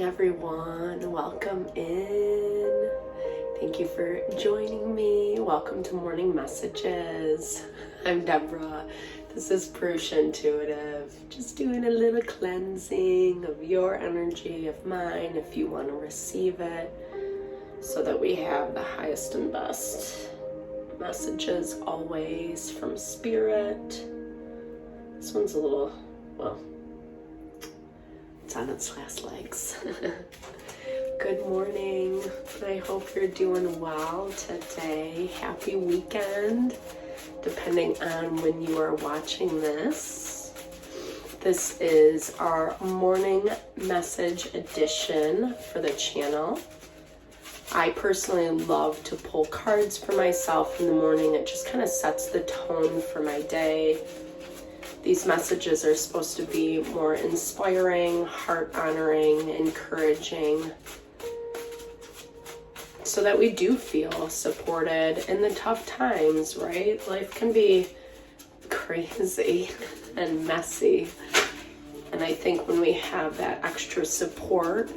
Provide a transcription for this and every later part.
everyone. Welcome in. Thank you for joining me. Welcome to Morning Messages. I'm Deborah. This is Purusha Intuitive. Just doing a little cleansing of your energy, of mine, if you want to receive it, so that we have the highest and best messages always from Spirit. This one's a little, well, it's on its last legs. Good morning. I hope you're doing well today. Happy weekend, depending on when you are watching this. This is our morning message edition for the channel. I personally love to pull cards for myself in the morning. It just kind of sets the tone for my day. These messages are supposed to be more inspiring, heart-honoring, encouraging, so that we do feel supported in the tough times, right? Life can be crazy and messy. And I think when we have that extra support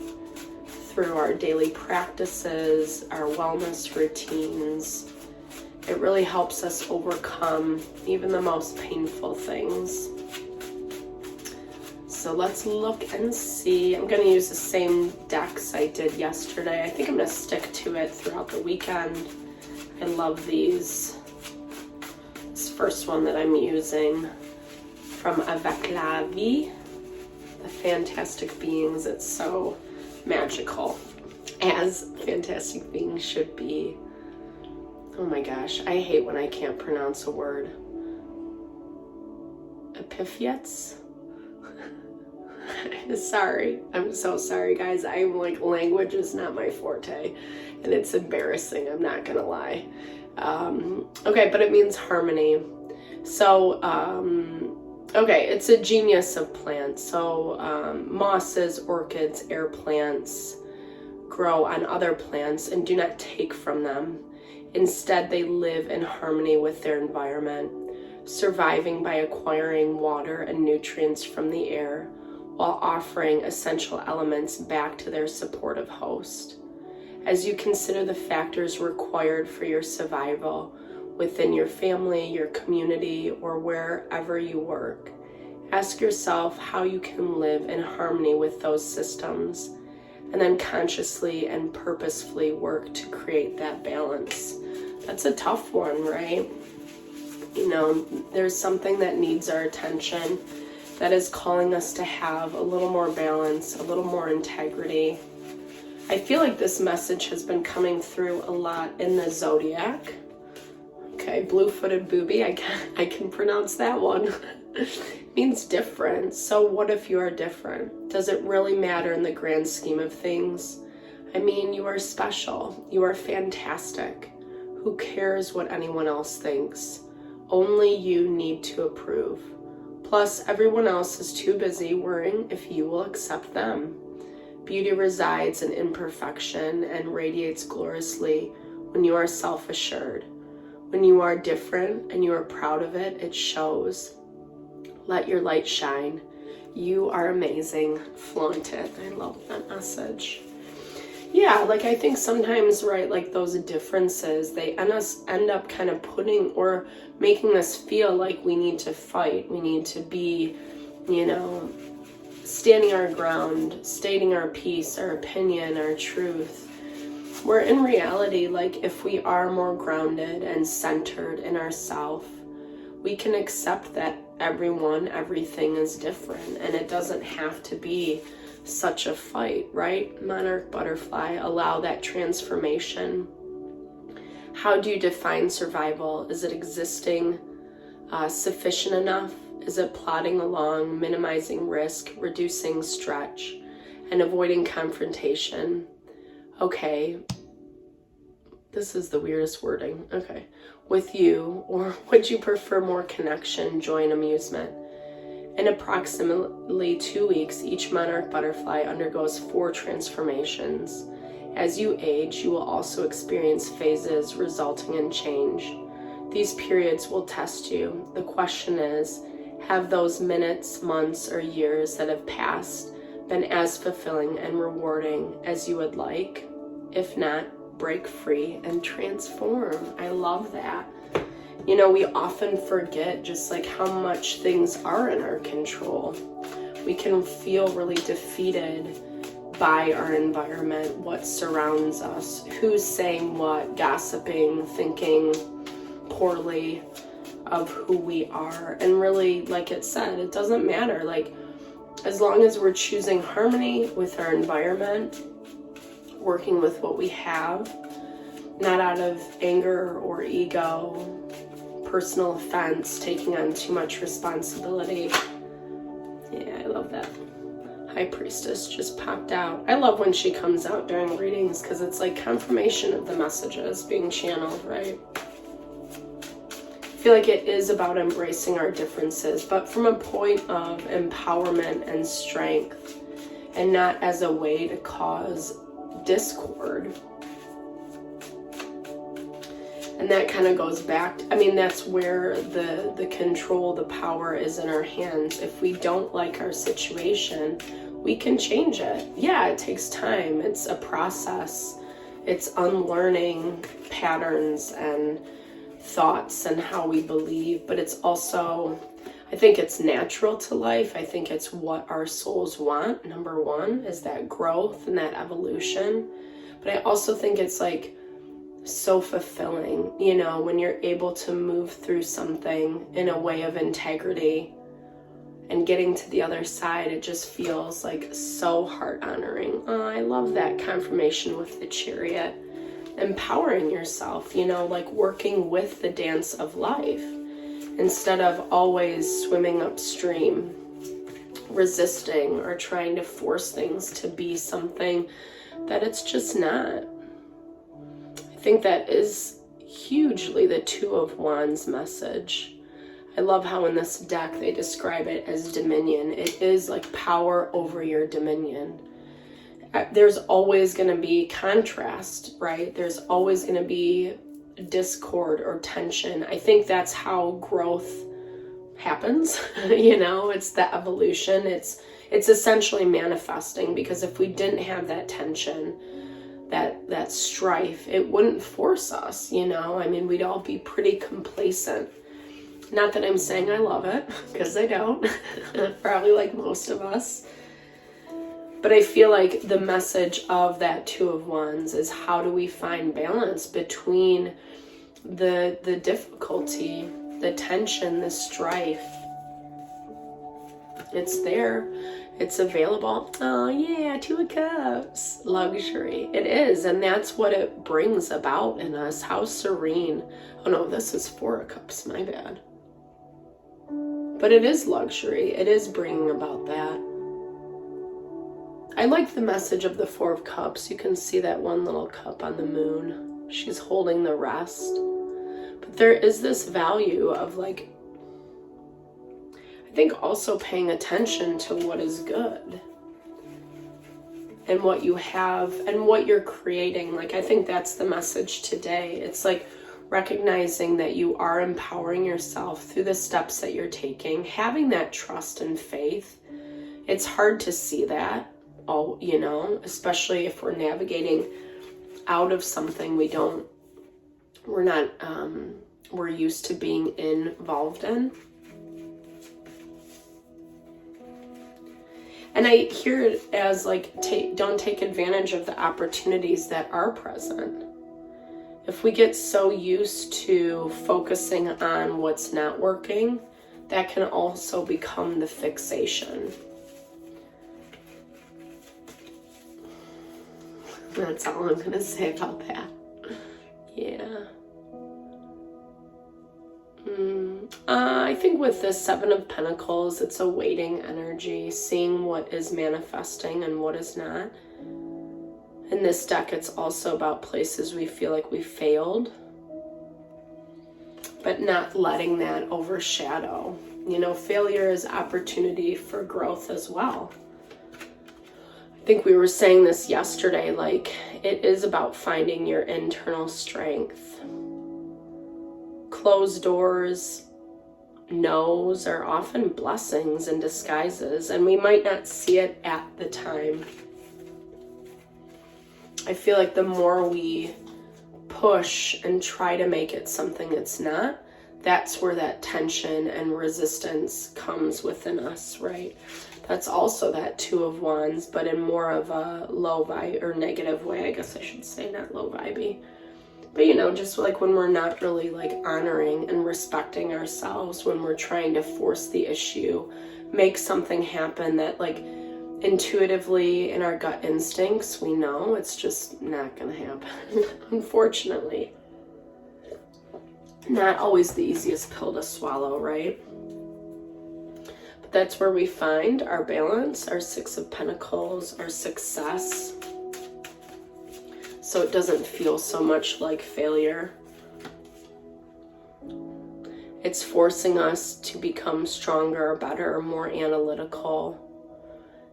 through our daily practices, our wellness routines, it really helps us overcome even the most painful things. So let's look and see. I'm going to use the same decks I did yesterday. I think I'm going to stick to it throughout the weekend. I love these. This first one that I'm using from Avec la Vie, the Fantastic Beings. It's so magical, as fantastic beings should be. Oh my gosh, I hate when I can't pronounce a word. Epiphyets? Sorry. I'm so sorry, guys. I'm like, language is not my forte, and it's embarrassing. I'm not gonna lie. Okay, but it means harmony. So, okay, it's a genius of plants. So, mosses, orchids, air plants grow on other plants and do not take from them. Instead, they live in harmony with their environment, surviving by acquiring water and nutrients from the air, while offering essential elements back to their supportive host. As you consider the factors required for your survival within your family, your community, or wherever you work, ask yourself how you can live in harmony with those systems, and then consciously and purposefully work to create that balance. That's a tough one, right? You know, there's something that needs our attention, that is calling us to have a little more balance, a little more integrity. I feel like this message has been coming through a lot in the zodiac. Okay, blue-footed booby, I can pronounce that one. Means different. So what if you are different? Does it really matter in the grand scheme of things? I mean, you are special. You are fantastic. Who cares what anyone else thinks? Only you need to approve. Plus, everyone else is too busy worrying if you will accept them. Beauty resides in imperfection and radiates gloriously when you are self-assured. When you are different and you are proud of it, it shows. Let your light shine. You are amazing. Flaunt it. I love that message. Yeah, like I think sometimes, right, like those differences, they end up kind of putting or making us feel like we need to fight. We need to be, you know, standing our ground, stating our piece, our opinion, our truth. Where in reality, like if we are more grounded and centered in ourselves, we can accept that everything is different, and it doesn't have to be such a fight, right? Monarch butterfly, allow that transformation. How do you define survival? Is it existing sufficient enough? Is it plodding along, minimizing risk, reducing stretch, and avoiding confrontation? Okay, this is the weirdest wording. Okay, with you, or would you prefer more connection, joy, and amusement? In approximately 2 weeks, each monarch butterfly undergoes 4 transformations. As you age, you will also experience phases resulting in change. These periods will test you. The question is, have those minutes, months, or years that have passed been as fulfilling and rewarding as you would like. If not, break free and transform. I love that. You know, we often forget just like how much things are in our control. We can feel really defeated by our environment, what surrounds us, who's saying what, gossiping, thinking poorly of who we are. And really, like it said, it doesn't matter. Like, as long as we're choosing harmony with our environment, working with what we have, not out of anger or ego, personal offense, taking on too much responsibility. Yeah, I love that. High Priestess just popped out. I love when she comes out during readings because it's like confirmation of the messages being channeled, right? I feel like it is about embracing our differences, but from a point of empowerment and strength, and not as a way to cause discord. And that kind of goes back, I mean, that's where the control, the power is in our hands. If we don't like our situation, we can change it. Yeah, it takes time. It's a process. It's unlearning patterns and thoughts and how we believe, but it's also, I think it's natural to life. I think it's what our souls want. Number one is that growth and that evolution. But I also think it's like so fulfilling, you know, when you're able to move through something in a way of integrity and getting to the other side. It just feels like so heart honoring. Oh, I love that confirmation with the Chariot. Empowering yourself, you know, like working with the dance of life instead of always swimming upstream, resisting or trying to force things to be something that it's just not. I think that is hugely the Two of Wands message. I love how in this deck they describe it as dominion. It is like power over your dominion. There's always going to be contrast, right? There's always going to be discord or tension. I think that's how growth happens. You know, it's the evolution. It's essentially manifesting, because if we didn't have that tension, that strife, it wouldn't force us, you know? I mean, we'd all be pretty complacent. Not that I'm saying I love it, because I don't. Probably like most of us. But I feel like the message of that Two of Wands is, how do we find balance between the difficulty, the tension, the strife? It's there. It's available. Oh yeah, Two of Cups. Luxury. It is, and that's what it brings about in us. How serene. Oh no, this is Four of Cups. My bad. But it is luxury. It is bringing about that. I like the message of the Four of Cups. You can see that one little cup on the moon. She's holding the rest. But there is this value of, like, I think also paying attention to what is good and what you have and what you're creating. Like, I think that's the message today. It's like recognizing that you are empowering yourself through the steps that you're taking, having that trust and faith. It's hard to see that, all, you know, especially if we're navigating out of something we're used to being involved in. And I hear it as like, don't take advantage of the opportunities that are present. If we get so used to focusing on what's not working, that can also become the fixation. That's all I'm going to say about that. Yeah. I think with the Seven of Pentacles, it's a waiting energy, seeing what is manifesting and what is not. In this deck, it's also about places we feel like we failed, but not letting that overshadow. You know, failure is opportunity for growth as well. I think we were saying this yesterday, like, it is about finding your internal strength. Closed doors no's are often blessings in disguises, and we might not see it at the time. I feel like the more we push and try to make it something it's not, that's where that tension and resistance comes within us, right? That's also that Two of Wands, but in more of a low vibe or negative way, I guess I should say, not low vibey. But you know, just like when we're not really like honoring and respecting ourselves, when we're trying to force the issue, make something happen that like intuitively in our gut instincts, we know it's just not gonna happen, unfortunately. Not always the easiest pill to swallow, right? But that's where we find our balance, our Six of Pentacles, our success. So it doesn't feel so much like failure. It's forcing us to become stronger, better, more analytical,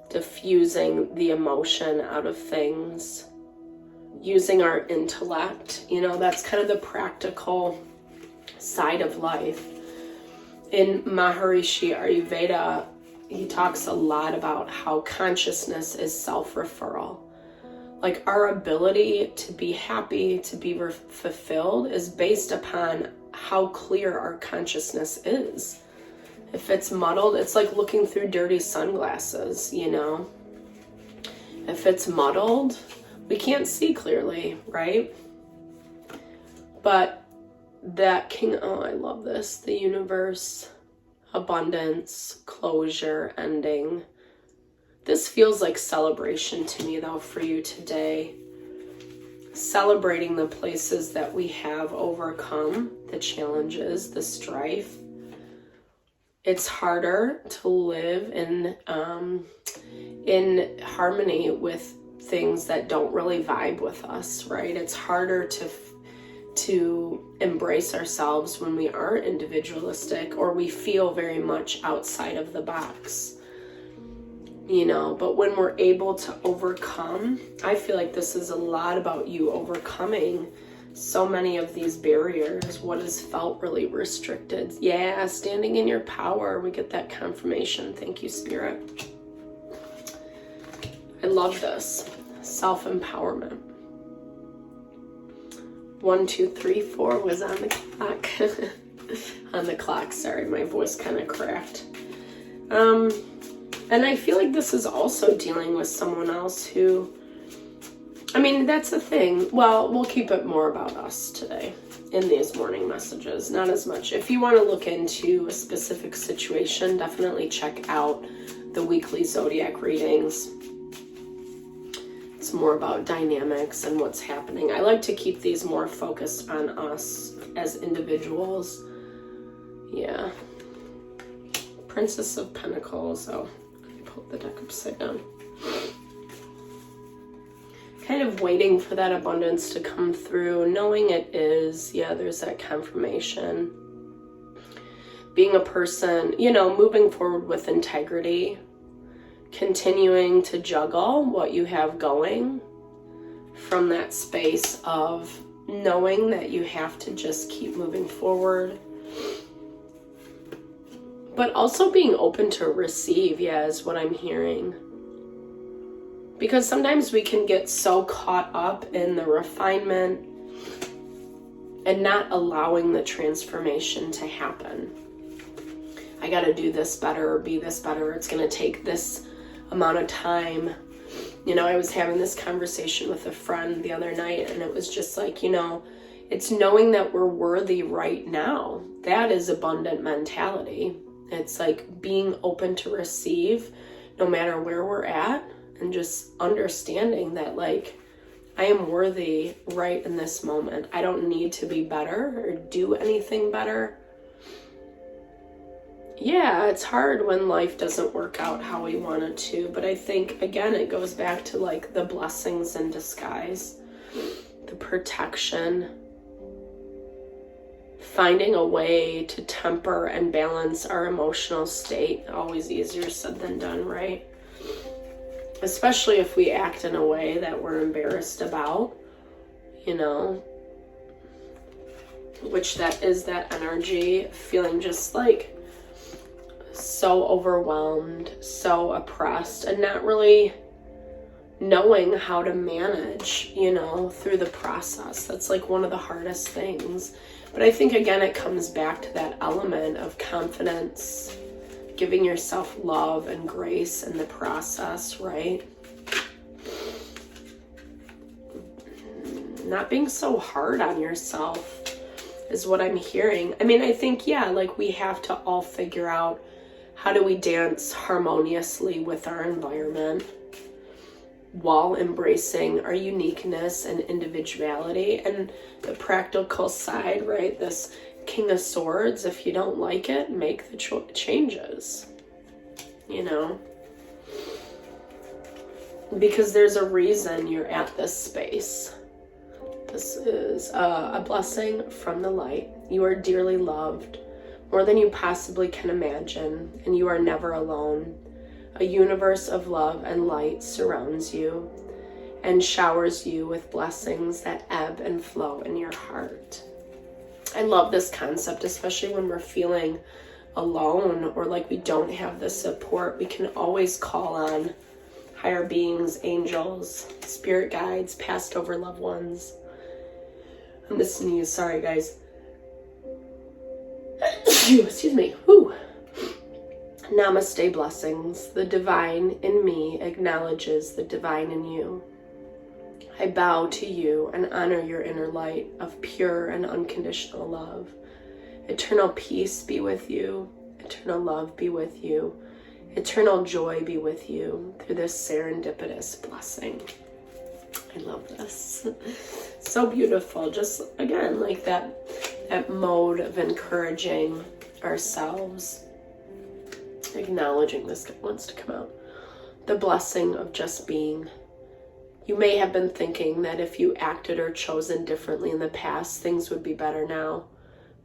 diffusing the emotion out of things, using our intellect. You know, that's kind of the practical side of life. In Maharishi Ayurveda, he talks a lot about how consciousness is self-referral. Like our ability to be happy, to be fulfilled is based upon how clear our consciousness is. If it's muddled, it's like looking through dirty sunglasses, you know? If it's muddled, we can't see clearly, right? But that oh, I love this. The universe, abundance, closure, ending. This feels like celebration to me, though, for you today. Celebrating the places that we have overcome, the challenges, the strife. It's harder to live in harmony with things that don't really vibe with us, right? It's harder to embrace ourselves when we aren't individualistic or we feel very much outside of the box. You know, but when we're able to overcome, I feel like this is a lot about you overcoming so many of these barriers, what has felt really restricted. Yeah, standing in your power, we get that confirmation. Thank you, Spirit. I love this. Self-empowerment. 1, 2, 3, 4 was on the clock. On the clock, sorry, my voice kind of cracked. And I feel like this is also dealing with someone else who, I mean, that's the thing. Well, we'll keep it more about us today in these morning messages, not as much. If you want to look into a specific situation, definitely check out the weekly zodiac readings. It's more about dynamics and what's happening. I like to keep these more focused on us as individuals. Yeah. Princess of Pentacles. Oh, pull the deck upside down. Kind of waiting for that abundance to come through, knowing it is. Yeah, there's that confirmation. Being a person, you know, moving forward with integrity, continuing to juggle what you have going from that space of knowing that you have to just keep moving forward. But also being open to receive, yeah, is what I'm hearing. Because sometimes we can get so caught up in the refinement and not allowing the transformation to happen. I gotta do this better or be this better. It's gonna take this amount of time. You know, I was having this conversation with a friend the other night, and it was just like, you know, it's knowing that we're worthy right now. That is abundant mentality. It's like being open to receive no matter where we're at, and just understanding that, like, I am worthy right in this moment. I don't need to be better or do anything better. Yeah, it's hard when life doesn't work out how we want it to, but I think, again, it goes back to, like, the blessings in disguise, the protection, finding a way to temper and balance our emotional state. Always easier said than done, right? Especially if we act in a way that we're embarrassed about, you know, which that is that energy, feeling just like so overwhelmed, so oppressed, and not really knowing how to manage, through the process. That's like one of the hardest things. But I think, again, it comes back to that element of confidence, giving yourself love and grace in the process, right? Not being so hard on yourself is what I'm hearing. I mean, I think, like we have to all figure out, how do we dance harmoniously with our environment while embracing our uniqueness and individuality, and the practical side, right? This King of Swords, if you don't like it, make the changes, because there's a reason you're at this space. This is a blessing from the light. You are dearly loved, more than you possibly can imagine, and you are never alone. A universe of love and light surrounds you and showers you with blessings that ebb and flow in your heart. I love this concept, especially when we're feeling alone or like we don't have the support. We can always call on higher beings, angels, spirit guides, passed over loved ones. I'm just sneeze. Sorry, guys. Excuse me. Whew. Namaste blessings. The divine in me acknowledges the divine in you. I bow to you and honor your inner light of pure and unconditional love. Eternal peace be with you. Eternal love be with you. Eternal joy be with you through this serendipitous blessing. I love this. So beautiful. Just, again, like that mode of encouraging ourselves. Acknowledging this wants to come out. The blessing of just being. You may have been thinking that if you acted or chosen differently in the past, things would be better now.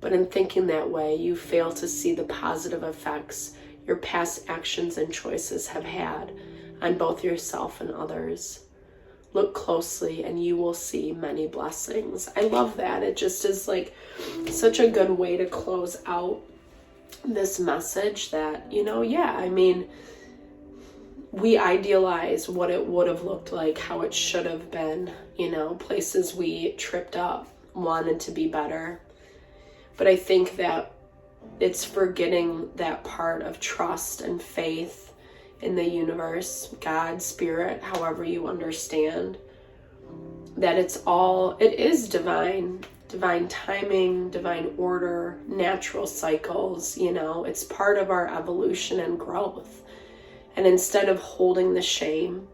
But in thinking that way, you fail to see the positive effects your past actions and choices have had on both yourself and others. Look closely and you will see many blessings. I love that. It just is like such a good way to close out this message that, I mean, we idealize what it would have looked like, how it should have been, places we tripped up, wanted to be better. But I think that it's forgetting that part of trust and faith in the universe, God, spirit, however you understand, that it is divine timing, divine order, natural cycles, it's part of our evolution and growth. And instead of holding the shame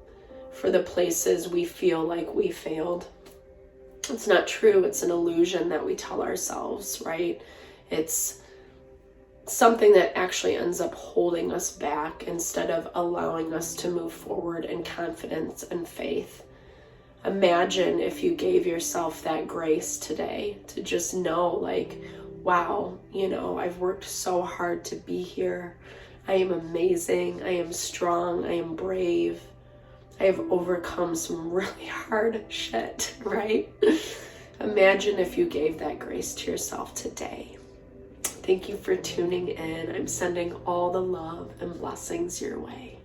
for the places we feel like we failed, it's not true. It's an illusion that we tell ourselves, right? It's something that actually ends up holding us back instead of allowing us to move forward in confidence and faith. Imagine if you gave yourself that grace today to just know, like, wow, I've worked so hard to be here. I am amazing. I am strong. I am brave. I have overcome some really hard shit, right? Imagine if you gave that grace to yourself today. Thank you for tuning in. I'm sending all the love and blessings your way.